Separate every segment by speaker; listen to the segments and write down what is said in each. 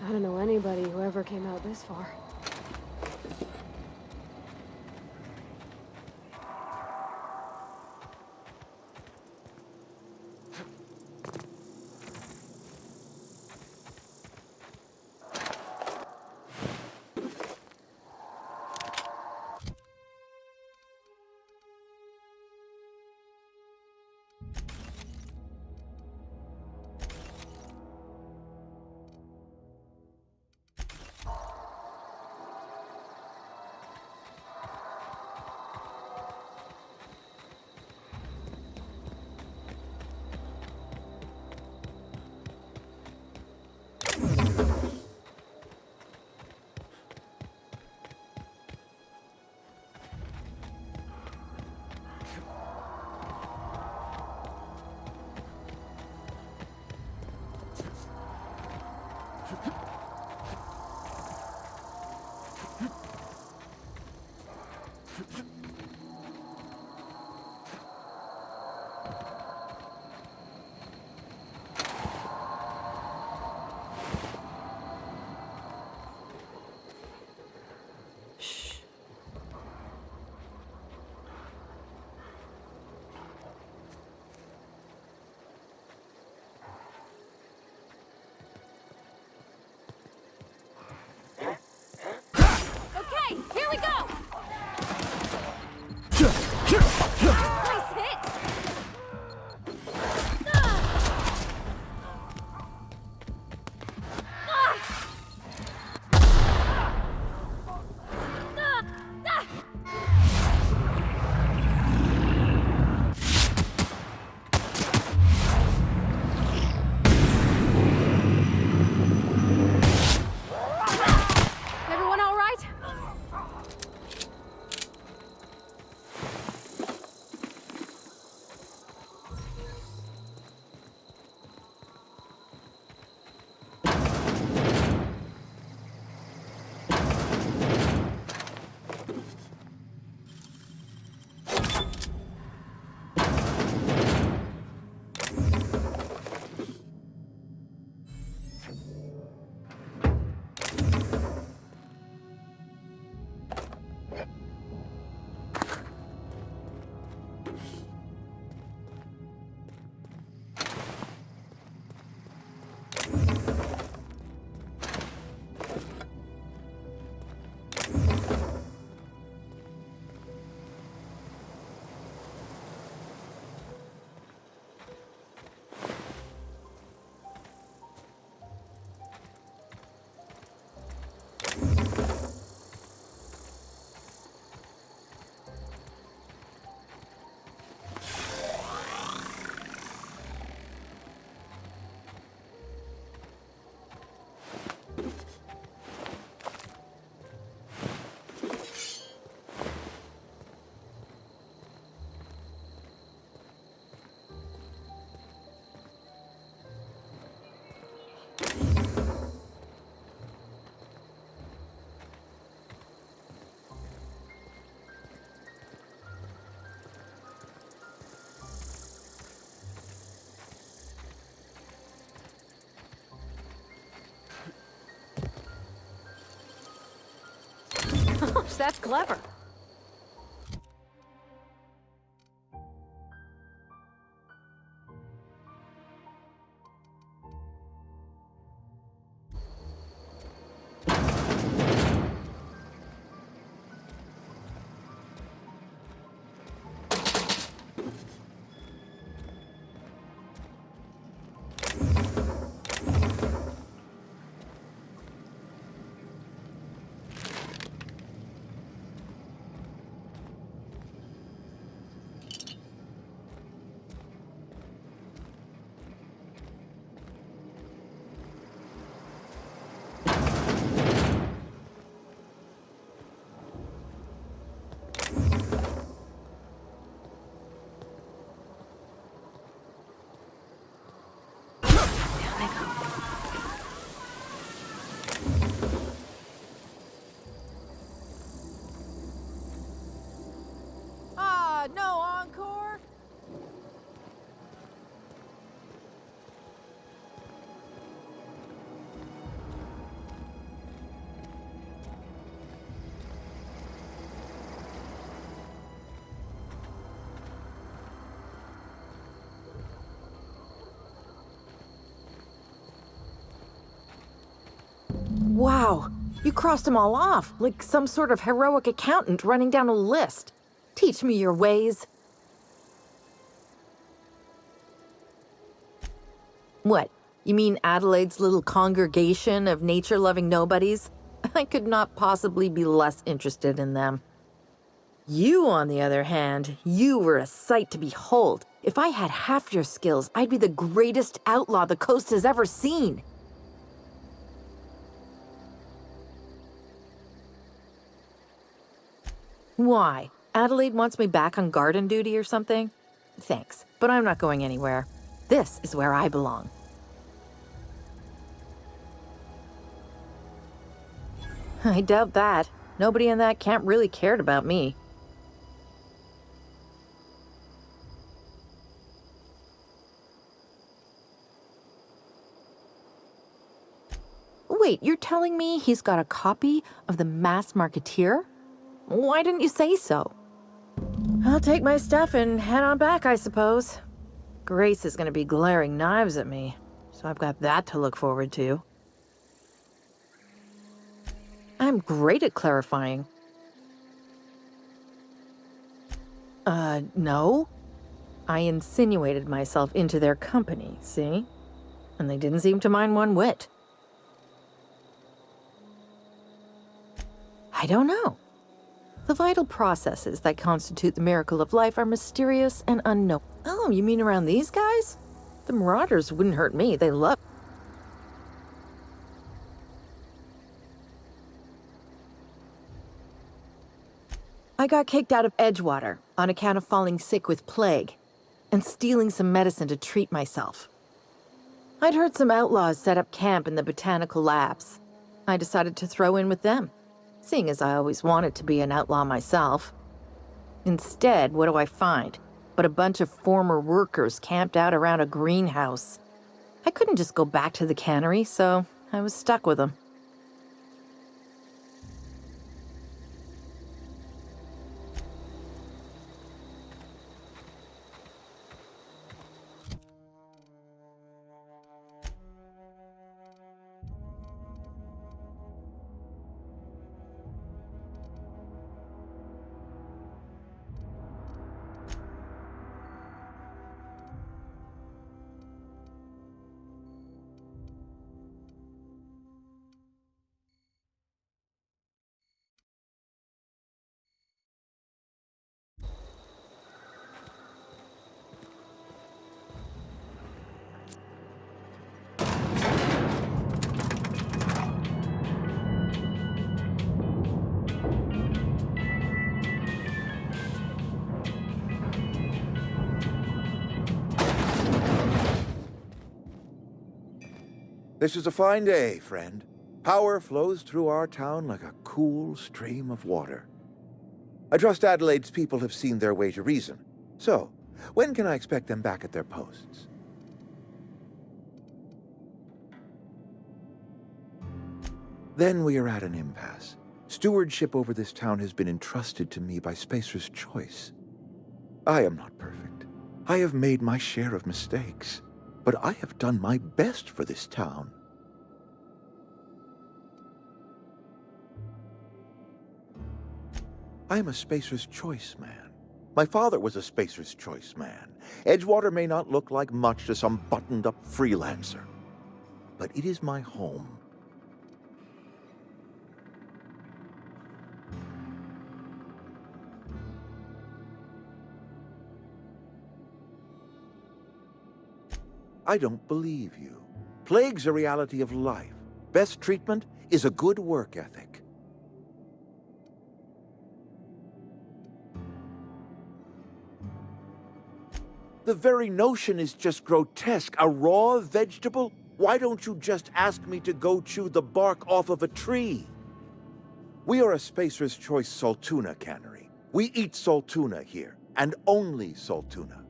Speaker 1: I don't know anybody who ever came out this far.
Speaker 2: Here we go! Nice hit!
Speaker 1: Everyone all right? That's clever.
Speaker 3: You crossed them all off, like some sort of heroic accountant running down a list. Teach me your ways. What? You mean Adelaide's little congregation of nature-loving nobodies? I could not possibly be less interested in them. You, on the other hand, you were a sight to behold. If I had half your skills, I'd be the greatest outlaw the coast has ever seen. Why? Adelaide wants me back on garden duty or something? Thanks, but I'm not going anywhere. This is where I belong. I doubt that. Nobody in that camp really cared about me. Wait, you're telling me he's got a copy of the Mass Marketeer? Why didn't you say so? I'll take my stuff and head on back, I suppose. Grace is going to be glaring knives at me, so I've got that to look forward to. I'm great at clarifying. No. I insinuated myself into their company, see? And they didn't seem to mind one whit. I don't know. The vital processes that constitute the miracle of life are mysterious and unknown. Oh, you mean around these guys? The Marauders wouldn't hurt me. They love... I got kicked out of Edgewater on account of falling sick with plague and stealing some medicine to treat myself. I'd heard some outlaws set up camp in the botanical labs. I decided to throw in with them, seeing as I always wanted to be an outlaw myself. Instead, what do I find? But a bunch of former workers camped out around a greenhouse. I couldn't just go back to the cannery, so I was stuck with them.
Speaker 4: This is a fine day, friend. Power flows through our town like a cool stream of water. I trust Adelaide's people have seen their way to reason. So, when can I expect them back at their posts? Then we are at an impasse. Stewardship over this town has been entrusted to me by Spacer's choice. I am not perfect. I have made my share of mistakes. But I have done my best for this town. I am a Spacer's Choice man. My father was a Spacer's Choice man. Edgewater may not look like much to some buttoned-up freelancer, but it is my home. I don't believe you. Plague's a reality of life. Best treatment is a good work ethic. The very notion is just grotesque. A raw vegetable? Why don't you just ask me to go chew the bark off of a tree? We are a Spacer's Choice Saltuna cannery. We eat saltuna here, and only saltuna.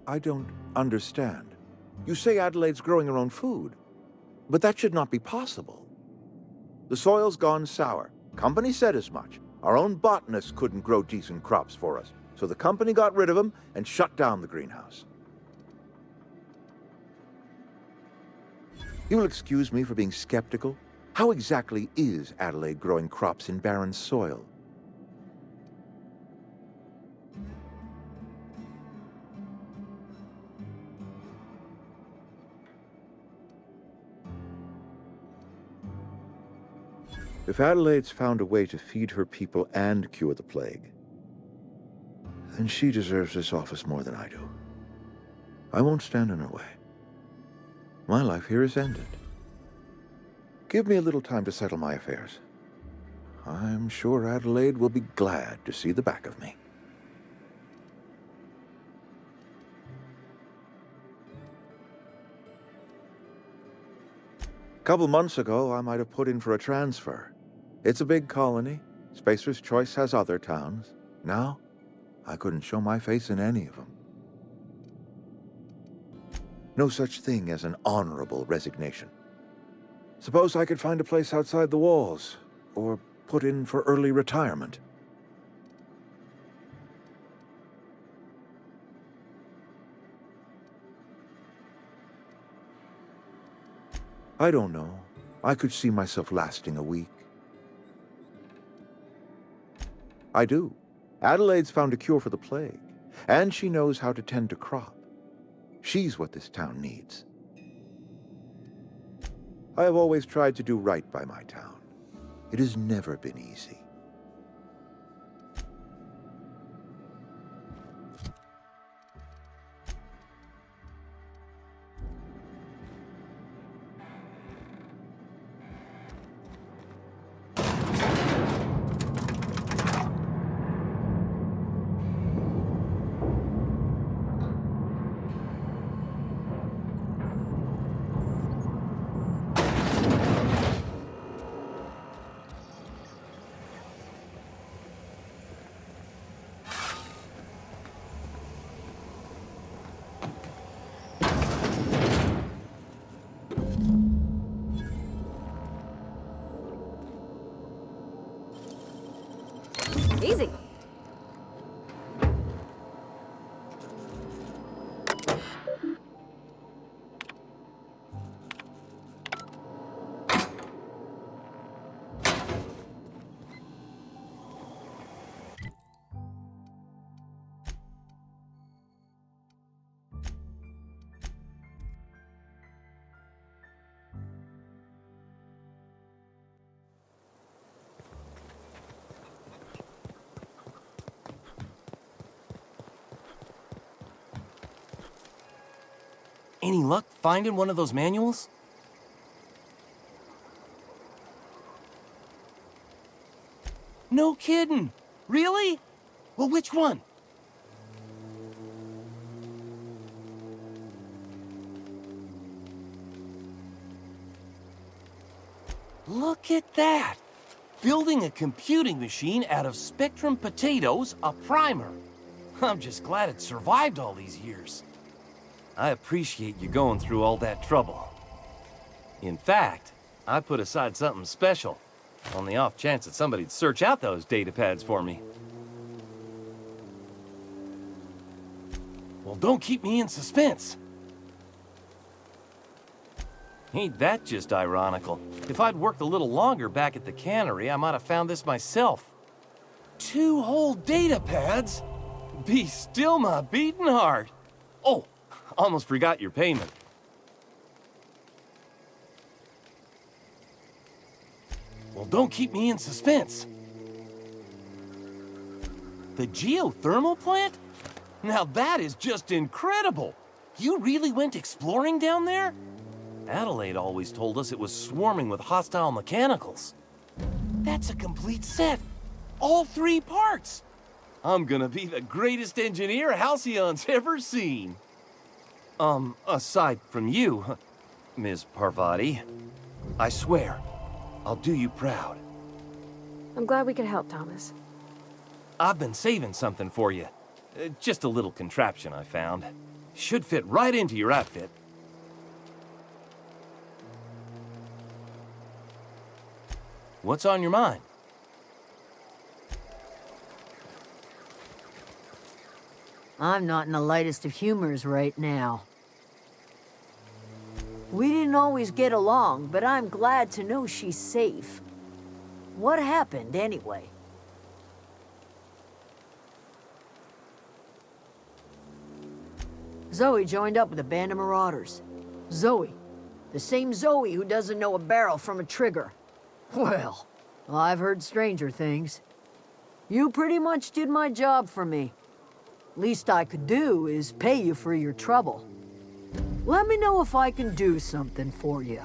Speaker 4: I don't understand. You say Adelaide's growing her own food, but that should not be possible. The soil's gone sour. Company said as much. Our own botanists couldn't grow decent crops for us, so the company got rid of them and shut down the greenhouse. You'll excuse me for being skeptical. How exactly is Adelaide growing crops in barren soil? If Adelaide's found a way to feed her people and cure the plague, then she deserves this office more than I do. I won't stand in her way. My life here is ended. Give me a little time to settle my affairs. I'm sure Adelaide will be glad to see the back of me. A couple months ago, I might have put in for a transfer. It's a big colony. Spacer's Choice has other towns. Now, I couldn't show my face in any of them. No such thing as an honorable resignation. Suppose I could find a place outside the walls, or put in for early retirement. I don't know. I could see myself lasting a week. I do. Adelaide's found a cure for the plague, and she knows how to tend a crop. She's what this town needs. I have always tried to do right by my town. It has never been easy.
Speaker 1: Easy.
Speaker 5: Any luck finding one of those manuals? No kidding! Really? Well, which one? Look at that! Building a computing machine out of Spectrum potatoes, a primer. I'm just glad it survived all these years. I appreciate you going through all that trouble. In fact, I put aside something special, on the off chance that somebody'd search out those data pads for me. Well, don't keep me in suspense. Ain't that just ironical? If I'd worked a little longer back at the cannery, I might have found this myself. 2 whole data pads? Be still my beating heart. Oh, almost forgot your payment. Well, don't keep me in suspense. The geothermal plant? Now that is just incredible. You really went exploring down there? Adelaide always told us it was swarming with hostile mechanicals. That's a complete set. All 3 parts. I'm gonna be the greatest engineer Halcyon's ever seen. Aside from you, Ms. Parvati, I swear, I'll do you proud.
Speaker 1: I'm glad we could help, Thomas.
Speaker 5: I've been saving something for you. Just a little contraption I found. Should fit right into your outfit. What's on your mind?
Speaker 6: I'm not in the lightest of humors right now. We didn't always get along, but I'm glad to know she's safe. What happened, anyway? Zoe joined up with a band of marauders. Zoe. The same Zoe who doesn't know a barrel from a trigger. Well, I've heard stranger things. You pretty much did my job for me. Least I could do is pay you for your trouble. Let me know if I can do something for you.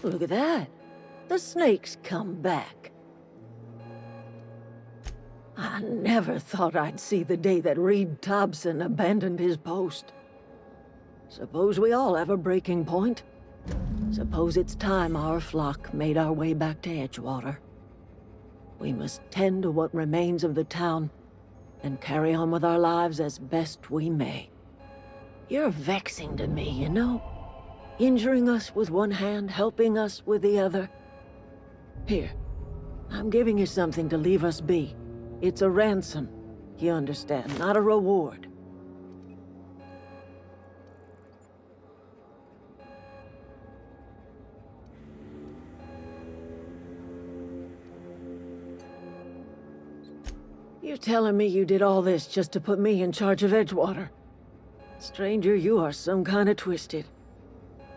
Speaker 6: Look at that. The snake's come back. I never thought I'd see the day that Reed Thompson abandoned his post. Suppose we all have a breaking point. Suppose it's time our flock made our way back to Edgewater. We must tend to what remains of the town and carry on with our lives as best we may. You're vexing to me, you know? Injuring us with one hand, helping us with the other. Here, I'm giving you something to leave us be. It's a ransom, you understand, not a reward. You telling me you did all this just to put me in charge of Edgewater? Stranger, you are some kind of twisted.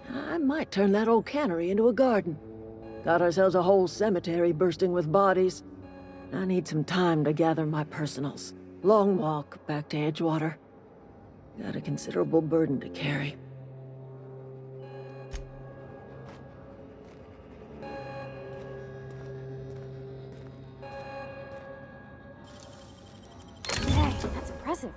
Speaker 6: I might turn that old cannery into a garden. Got ourselves a whole cemetery bursting with bodies. I need some time to gather my personals. Long walk back to Edgewater. Got a considerable burden to carry.
Speaker 1: impressive.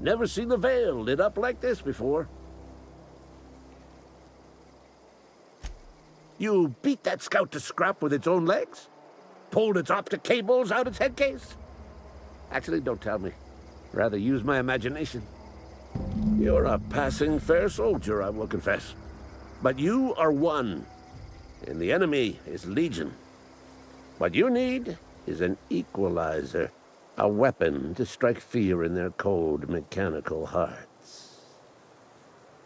Speaker 7: Never seen the Veil lit up like this before. You beat that scout to scrap with its own legs? Pulled its optic cables out its head case? Actually, don't tell me. Rather use my imagination. You're a passing fair soldier, I will confess. But you are one, and the enemy is legion. What you need is an equalizer. A weapon to strike fear in their cold, mechanical hearts.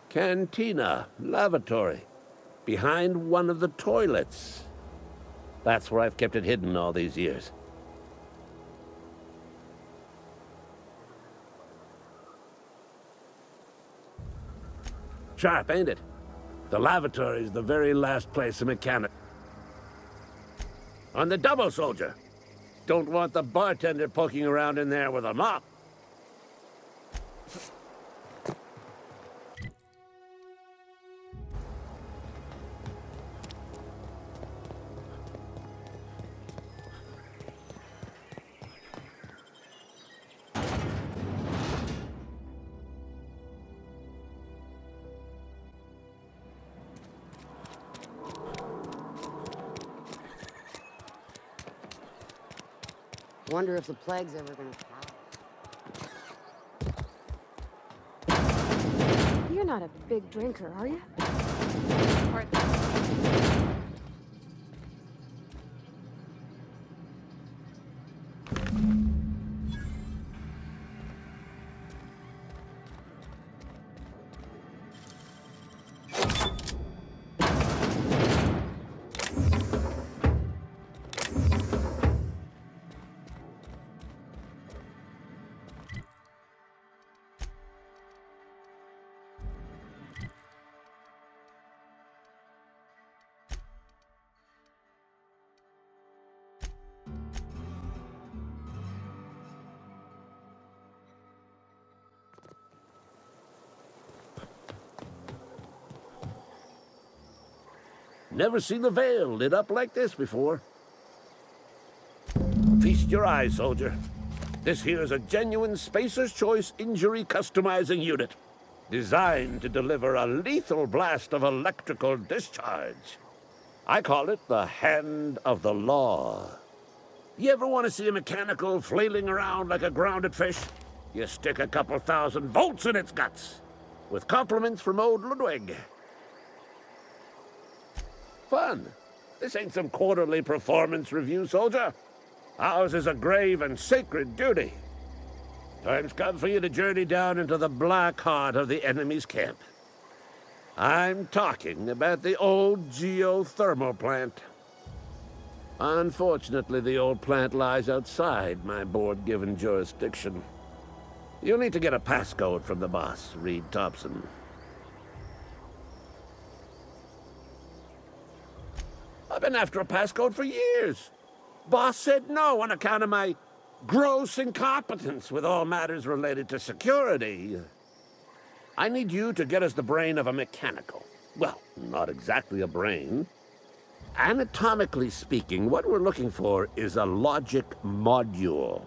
Speaker 7: Cantina, lavatory, behind one of the toilets. That's where I've kept it hidden all these years. Sharp, ain't it? The lavatory is the very last place a mechanic. On the double, soldier. Don't want the bartender poking around in there with a mop.
Speaker 8: Wonder if the plague's ever gonna pass.
Speaker 1: You're not a big drinker, are you?
Speaker 7: Never seen the Veil lit up like this before. Feast your eyes, soldier. This here's a genuine Spacer's Choice injury customizing unit, designed to deliver a lethal blast of electrical discharge. I call it the Hand of the Law. You ever want to see a mechanical flailing around like a grounded fish? You stick a couple thousand volts in its guts. With compliments from old Ludwig. Fun. This ain't some quarterly performance review, soldier. Ours is a grave and sacred duty. Time's come for you to journey down into the black heart of the enemy's camp. I'm talking about the old geothermal plant. Unfortunately, the old plant lies outside my board-given jurisdiction. You'll need to get a passcode from the boss, Reed Thompson. I've been after a passcode for years. Boss said no on account of my gross incompetence with all matters related to security. I need you to get us the brain of a mechanical. Well, not exactly a brain. Anatomically speaking, what we're looking for is a logic module.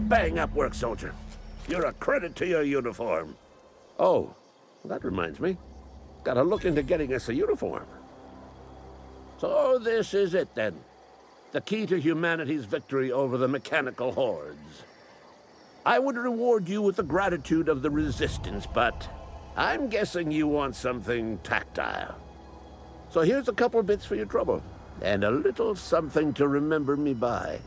Speaker 7: Bang up work, soldier. You're a credit to your uniform. Oh, that reminds me. Gotta look into getting us a uniform. So this is it, then. The key to humanity's victory over the mechanical hordes. I would reward you with the gratitude of the Resistance, but I'm guessing you want something tactile. So here's a couple bits for your trouble, and a little something to remember me by.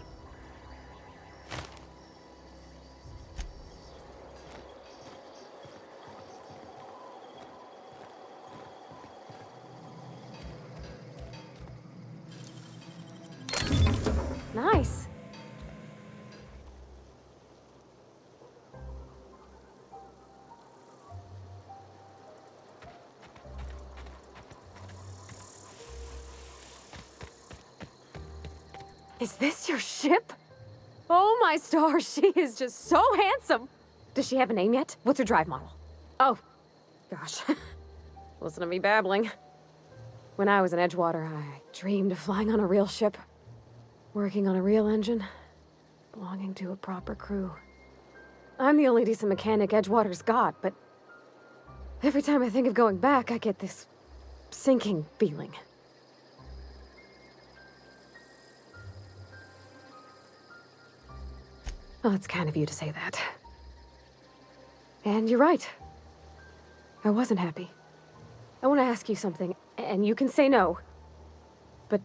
Speaker 1: Nice. Is this your ship? Oh my stars, she is just so handsome. Does she have a name yet? What's her drive model? Oh, gosh. Listen to me babbling. When I was in Edgewater, I dreamed of flying on a real ship, working on a real engine, belonging to a proper crew. I'm the only decent mechanic Edgewater's got, but every time I think of going back, I get this sinking feeling. Well, it's kind of you to say that. And you're right. I wasn't happy. I want to ask you something, and you can say no. But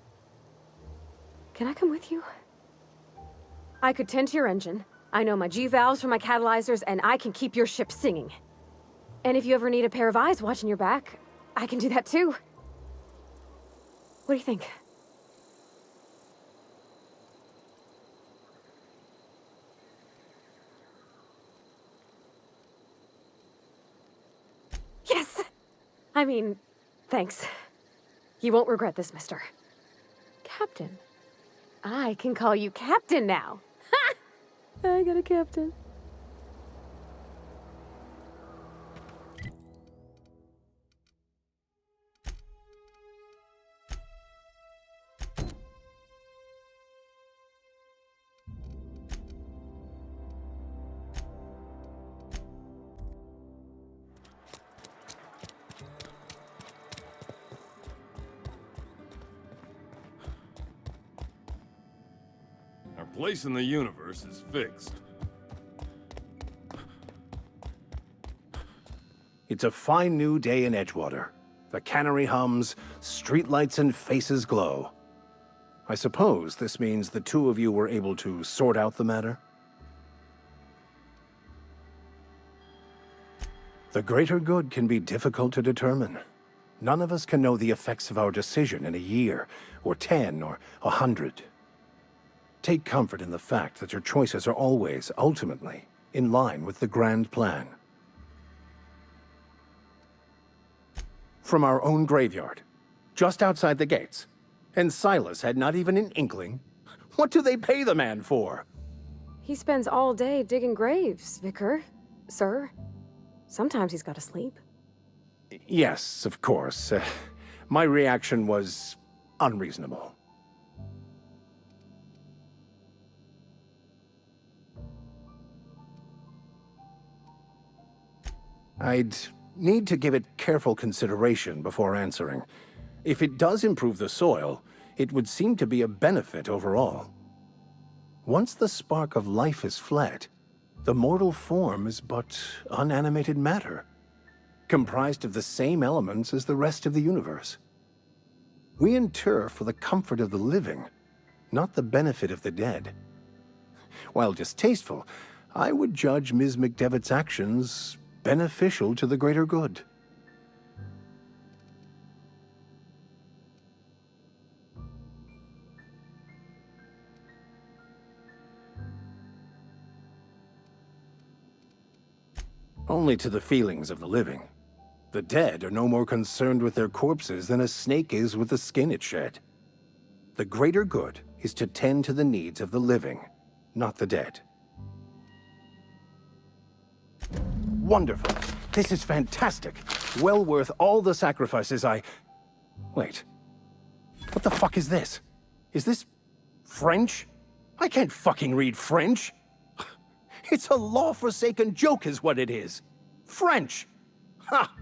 Speaker 1: can I come with you? I could tend to your engine. I know my G-valves for my catalyzers, and I can keep your ship singing. And if you ever need a pair of eyes watching your back, I can do that too. What do you think? Yes! I mean, thanks. You won't regret this, mister. Captain. I can call you Captain now. Ha! I got a captain.
Speaker 8: Our place in the universe is fixed.
Speaker 9: It's a fine new day in Edgewater. The cannery hums, streetlights and faces glow. I suppose this means the two of you were able to sort out the matter? The greater good can be difficult to determine. None of us can know the effects of our decision in a year, or 10, or 100. Take comfort in the fact that your choices are always, ultimately, in line with the grand plan. From our own graveyard, just outside the gates. And Silas had not even an inkling. What do they pay the man for?
Speaker 1: He spends all day digging graves, Vicar. Sir. Sometimes he's got to sleep.
Speaker 9: Yes, of course. My reaction was unreasonable. I'd need to give it careful consideration before answering. If it does improve the soil, it would seem to be a benefit overall. Once the spark of life is fled, the mortal form is but unanimated matter, comprised of the same elements as the rest of the universe. We inter for the comfort of the living, not the benefit of the dead. While distasteful, I would judge Ms. McDevitt's actions beneficial to the greater good. Only to the feelings of the living. The dead are no more concerned with their corpses than a snake is with the skin it shed. The greater good is to tend to the needs of the living, not the dead. Wonderful. This is fantastic. Well worth all the sacrifices I... Wait. What the fuck is this? Is this French? I can't fucking read French. It's a law-forsaken joke is what it is. French. Ha!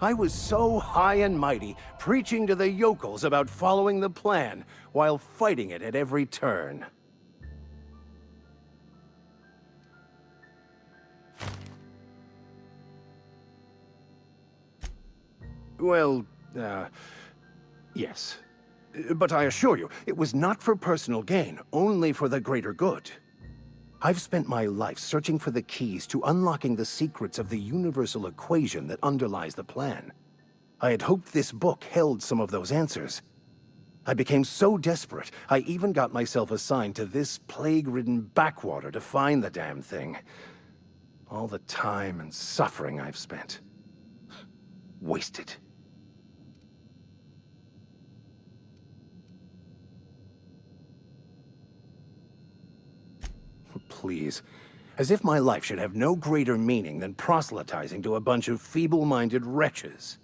Speaker 9: I was so high and mighty, preaching to the yokels about following the plan, while fighting it at every turn. Well, yes. But I assure you, it was not for personal gain, only for the greater good. I've spent my life searching for the keys to unlocking the secrets of the universal equation that underlies the plan. I had hoped this book held some of those answers. I became so desperate, I even got myself assigned to this plague-ridden backwater to find the damn thing. All the time and suffering I've spent. Wasted. Please. As if my life should have no greater meaning than proselytizing to a bunch of feeble-minded wretches.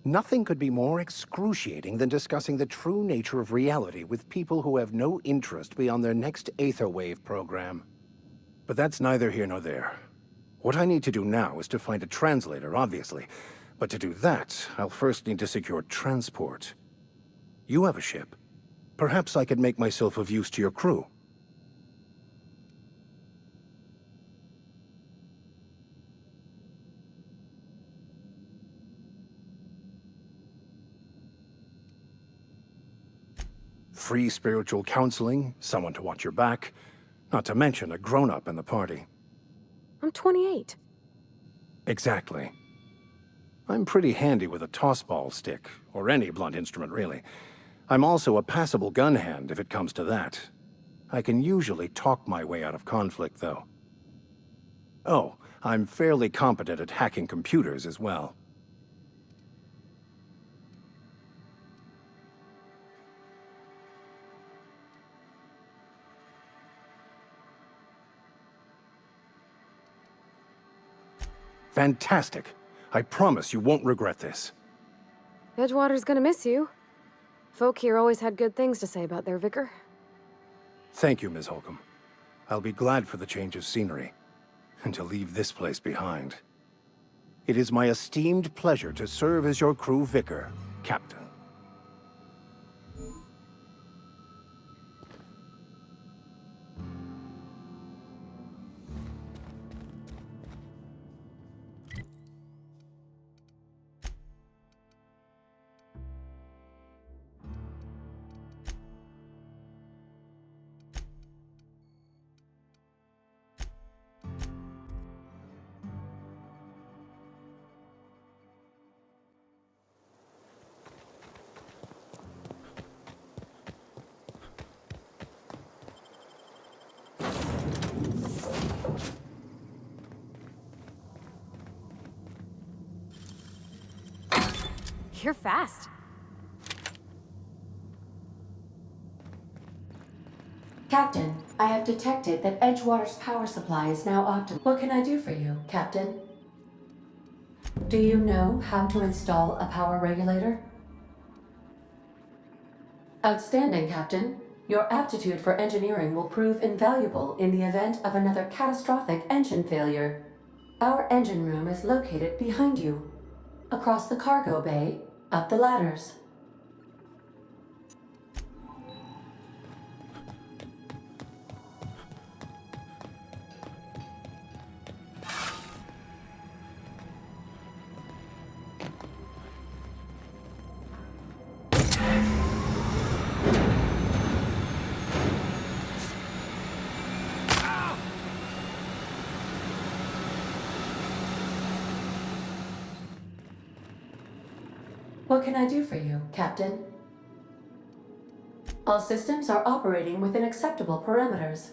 Speaker 9: Nothing could be more excruciating than discussing the true nature of reality with people who have no interest beyond their next Aetherwave program. But that's neither here nor there. What I need to do now is to find a translator, obviously. But to do that, I'll first need to secure transport. You have a ship. Perhaps I could make myself of use to your crew. Free spiritual counseling, someone to watch your back, not to mention a grown-up in the party.
Speaker 1: I'm 28.
Speaker 9: Exactly. I'm pretty handy with a tossball stick, or any blunt instrument, really. I'm also a passable gun hand, if it comes to that. I can usually talk my way out of conflict, though. Oh, I'm fairly competent at hacking computers as well. Fantastic. I promise you won't regret this.
Speaker 1: Edgewater's gonna miss you. Folk here always had good things to say about their vicar.
Speaker 9: Thank you, Ms. Holcomb. I'll be glad for the change of scenery, and to leave this place behind. It is my esteemed pleasure to serve as your crew vicar, Captain.
Speaker 1: You're fast.
Speaker 10: Captain, I have detected that Edgewater's power supply is now optimal. What can I do for you, Captain? Do you know how to install a power regulator? Outstanding, Captain. Your aptitude for engineering will prove invaluable in the event of another catastrophic engine failure. Our engine room is located behind you, across the cargo bay, up the ladders. What can I do for you, Captain? All systems are operating within acceptable parameters.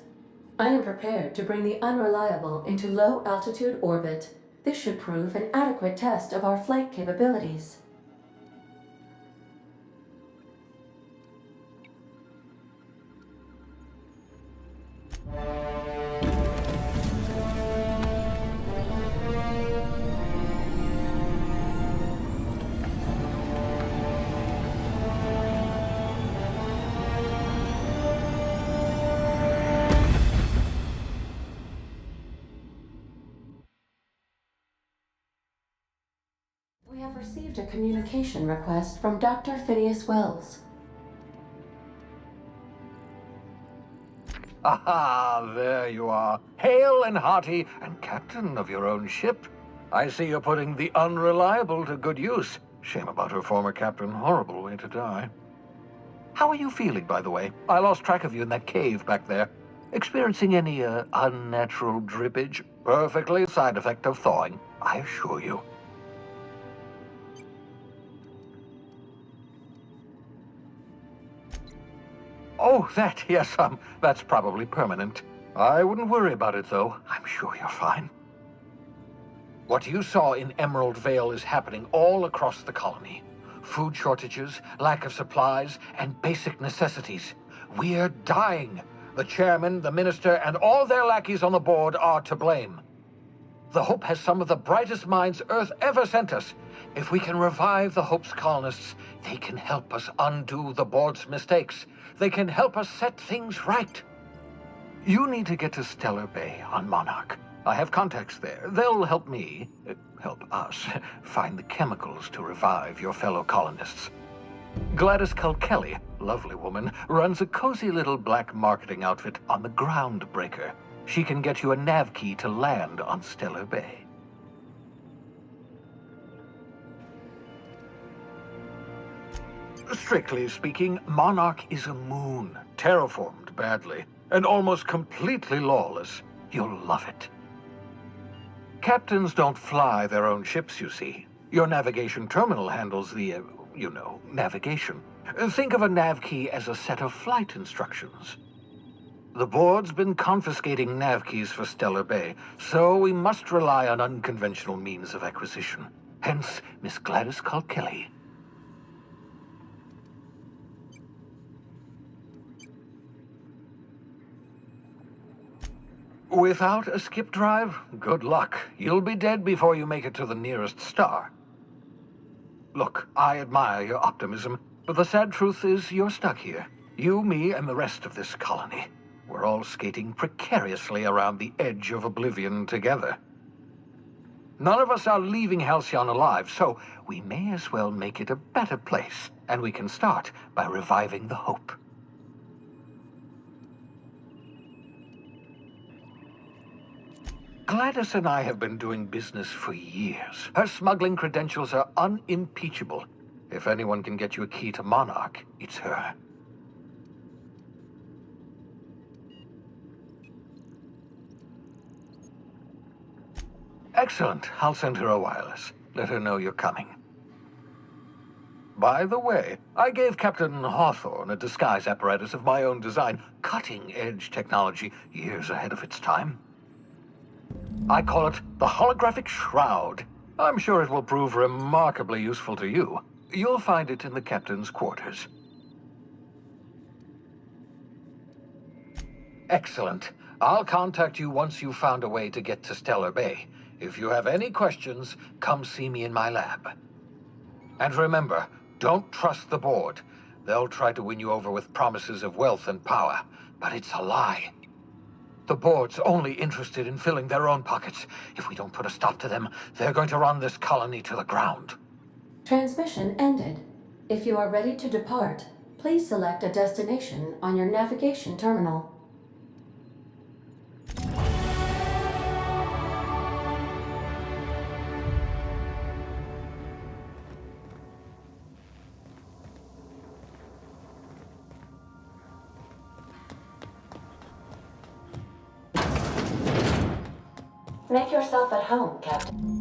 Speaker 10: I am prepared to bring the unreliable into low-altitude orbit. This should prove an adequate test of our flight capabilities. We have received a communication request from Dr. Phineas Wells.
Speaker 11: Aha, there you are, hale and hearty, and captain of your own ship. I see you're putting the unreliable to good use. Shame about her former captain, horrible way to die. How are you feeling, by the way? I lost track of you in that cave back there. Experiencing any, unnatural drippage? Perfectly a side effect of thawing, I assure you. Oh, that, yes, that's probably permanent. I wouldn't worry about it, though. I'm sure you're fine. What you saw in Emerald Vale is happening all across the colony. Food shortages, lack of supplies, and basic necessities. We're dying. The chairman, the minister, and all their lackeys on the board are to blame. The Hope has some of the brightest minds Earth ever sent us. If we can revive the Hope's colonists, they can help us undo the board's mistakes. They can help us set things right. You need to get to Stellar Bay on Monarch. I have contacts there. They'll help me, help us, find the chemicals to revive your fellow colonists. Gladys Kelly, lovely woman, runs a cozy little black marketing outfit on the Groundbreaker. She can get you a nav key to land on Stellar Bay. Strictly speaking, Monarch is a moon, terraformed badly, and almost completely lawless. You'll love it. Captains don't fly their own ships, you see. Your navigation terminal handles the, navigation. Think of a nav key as a set of flight instructions. The board's been confiscating nav keys for Stellar Bay, so we must rely on unconventional means of acquisition. Hence, Miss Gladys Kelly. Without a skip drive, good luck. You'll be dead before you make it to the nearest star. Look, I admire your optimism, but the sad truth is you're stuck here. You, me, and the rest of this colony. We're all skating precariously around the edge of oblivion together. None of us are leaving Halcyon alive, so we may as well make it a better place, and we can start by reviving the Hope. Gladys and I have been doing business for years. Her smuggling credentials are unimpeachable. If anyone can get you a key to Monarch, it's her. Excellent. I'll send her a wireless. Let her know you're coming. By the way, I gave Captain Hawthorne a disguise apparatus of my own design, cutting-edge technology years ahead of its time. I call it the Holographic Shroud. I'm sure it will prove remarkably useful to you. You'll find it in the captain's quarters. Excellent. I'll contact you once you've found a way to get to Stellar Bay. If you have any questions, come see me in my lab. And remember, don't trust the board. They'll try to win you over with promises of wealth and power, but it's a lie. The board's only interested in filling their own pockets. If we don't put a stop to them, they're going to run this colony to the ground.
Speaker 10: Transmission ended. If you are ready to depart, please select a destination on your navigation terminal. Make yourself at home, Captain.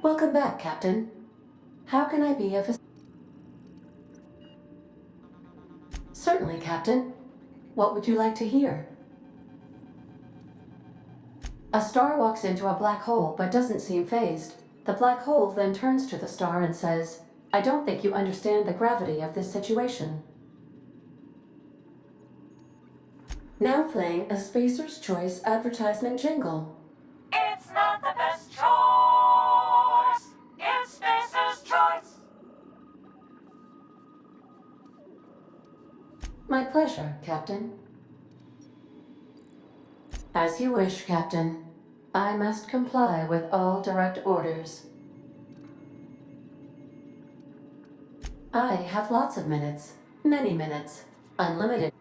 Speaker 10: Welcome back, Captain. How can I be of Certainly, Captain. What would you like to hear? A star walks into a black hole but doesn't seem phased. The black hole then turns to the star and says, "I don't think you understand the gravity of this situation." Now playing a Spacer's Choice advertisement jingle.
Speaker 12: It's not the best choice. It's Spacer's Choice.
Speaker 10: My pleasure, Captain. As you wish, Captain. I must comply with all direct orders. I have lots of minutes. Many minutes. Unlimited.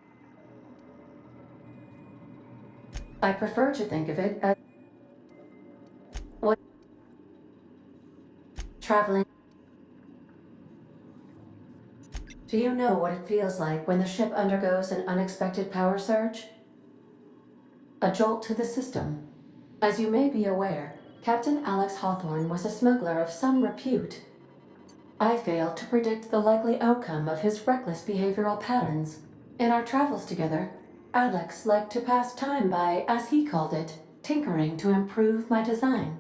Speaker 10: I prefer to think of it as what traveling. Do you know what it feels like when the ship undergoes an unexpected power surge? A jolt to the system. As you may be aware, Captain Alex Hawthorne was a smuggler of some repute. I failed to predict the likely outcome of his reckless behavioral patterns. In our travels together, Alex liked to pass time by, as he called it, tinkering to improve my design.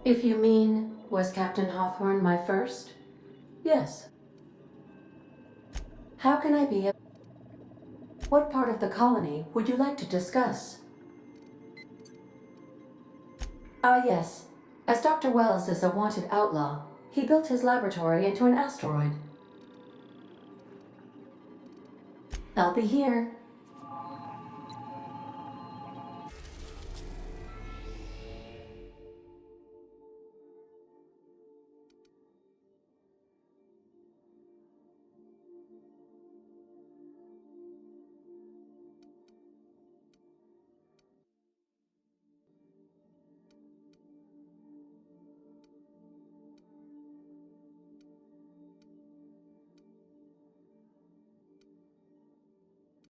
Speaker 10: If you mean, was Captain Hawthorne my first? Yes. How can I be of... What part of the colony would you like to discuss? Ah, yes. As Dr. Wells is a wanted outlaw, he built his laboratory into an asteroid. I'll be here.